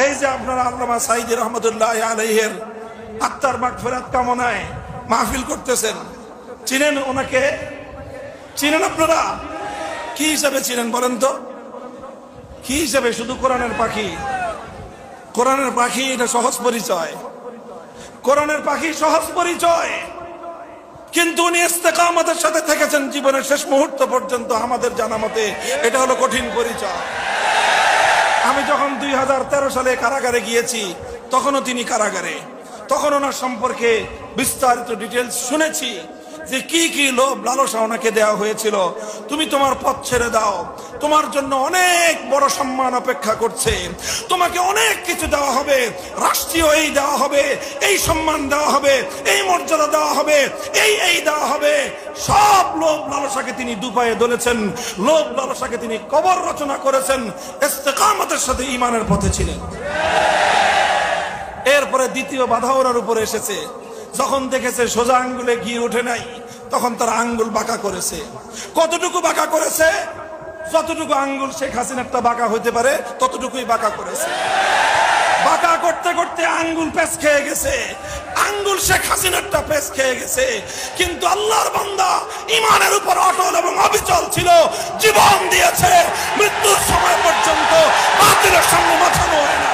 এই যে আপনারা আল্লামা সাঈদী রহমতুল্লাহ আলাইহির আত্মার মাগফিরাত কামনায় মাহফিল করতেছেন, চিনেন ওনাকে? চিনেন আপনারা? কি হিসাবে চিনেন বলেন তো? কি হিসাবে? শুধু কোরআনের পাখি? কোরআনের পাখি এটা সহজ পরিচয়, কোরআনের পাখি সহজ পরিচয়, কিন্তু উনি ইস্তেকামতের সাথে থেকেছেন জীবনের শেষ মুহূর্ত পর্যন্ত। আমাদের জানা মতে এটা হলো কঠিন পরিচয়। আমি যখন 2013 সালে কারাগারে গিয়েছি, তখনও তিনি কারাগারে, তখন ওনার সম্পর্কে বিস্তারিত ডিটেলস শুনেছি যে কি কি লোভ লালসা ওনাকে দেওয়া হয়েছিল। তুমি তোমার পথ ছেড়ে দাও, তোমার জন্য অনেক বড় সম্মান অপেক্ষা করছে, তোমাকে অনেক কিছু দেওয়া হবে, রাষ্ট্রীয় এই দেওয়া হবে, এই সম্মান দেওয়া হবে, এই মর্যাদা দেওয়া হবে, এই দেওয়া হবে। সব লোভ লালসাকে তিনি দুপায়ে দলেছেন, লোভ লালসাকে তিনি কবর রচনা করেছেন, ইস্তেকামতের সাথে ঈমানের পথে ছিলেন। এরপরে দ্বিতীয় বাধা ওনার উপরে এসেছে, যখন দেখেছে সোজা আঙ্গুলে ঘি ওঠে নাই, তখন তার আঙ্গুল বাঁকা করেছে। কতটুকু বাঁকা করেছে? যতটুকু আঙ্গুল শেখ হাসিনারটা বাঁকা হইতে পারে ততটুকুই বাঁকা করেছে। বাঁকা করতে করতে আঙ্গুল পেঁচ খেয়ে গেছে, আঙ্গুল শেখ হাসিনারটা পেঁচ খেয়ে গেছে। কিন্তু আল্লাহর বান্দা ঈমানের উপর অটল এবং অবিচল ছিল, জীবন দিয়েছে, মৃত্যুর সময় পর্যন্ত বাতিলের সামনে মাথা নোয় না।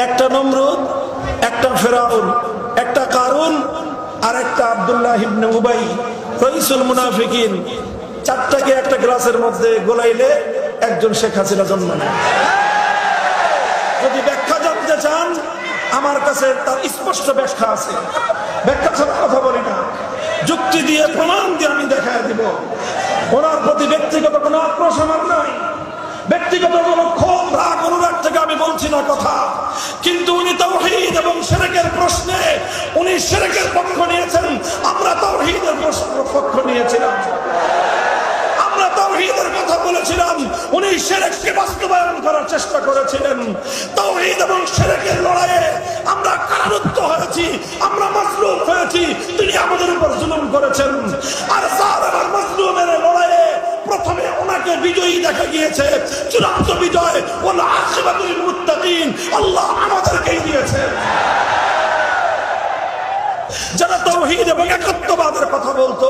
একটা নমরুদ, একটা ফেরাউন, একটা কারুন, আর একটা আব্দুল্লাহ ইবনে উবাই, রাইসুল মুনাফিকিন, চারটাকে একটা গ্লাসের মধ্যে গোলাইলে একজন শেখ হাসিনা জন্ম নেয়। যদি ব্যাখ্যা জানতে চান, আমার কাছে তার স্পষ্ট ব্যাখ্যা আছে, ব্যাখ্যা ছাড়া কথা বলি না, যুক্তি দিয়ে প্রমাণ দিয়ে আমি দেখায় দিব। ওনার প্রতি ব্যক্তিগত কোনো আক্রোশ আমার নাই, ব্যক্তিগত কোনো ক্ষোভ রাগ অনুরাগ থেকে আমি বলছি না কথা, কিন্তু উনি তাওহীদ এবং শিরকের প্রশ্নে উনি শিরকের পক্ষ নিয়েছেন, আমরা তাওহীদের পক্ষ নিয়েছিলাম। আমরা তাওহীদের কথা বলেছিলাম, উনি শিরককে বাস্তবায়ন করার চেষ্টা করেছিলেন। তাওহীদ এবং শিরকের লড়াইয়ে আমরা কারারুদ্ধ হয়েছি, আমরা মাজলুম হয়েছি, তিনি আমাদের উপর জুলুম করেছেন। আর জালেম আর মাজলুমের লড়াইয়ে প্রথমে ওনাকে বিজয়ী দেখা গিয়েছে, চূড়ান্ত বিজয় ওয়াল আখিরাতুল লিল মুত্তাকিন আল্লাহ আমাদেরকেই দিয়েছে। যারা তাওহীদ এবং একাত্মবাদের কথা বলতো,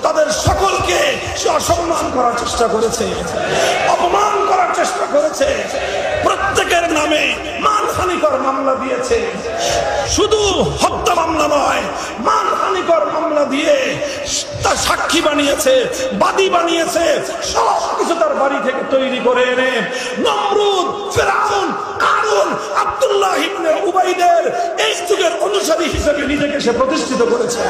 তাদের সকলকে অসম্মান করার চেষ্টা করেছে, অপমান করার চেষ্টা করেছে, প্রত্যেকের নামে মানহানিকর মামলা দিয়েছে। শুধু হত্যা মামলা নয়, মানহানিকর মামলা দিয়ে তার সাক্ষী বানিয়েছে, বাদী বানিয়েছে, সব কিছু তার বাড়ি থেকে তৈরি করে এনে নমরুদ, ফেরাউন, কারুন, আব্দুল্লাহ ইবনে উবাইদের এই যুগের অনুসারী হিসেবে নিজেকে সে প্রতিষ্ঠিত করেছে।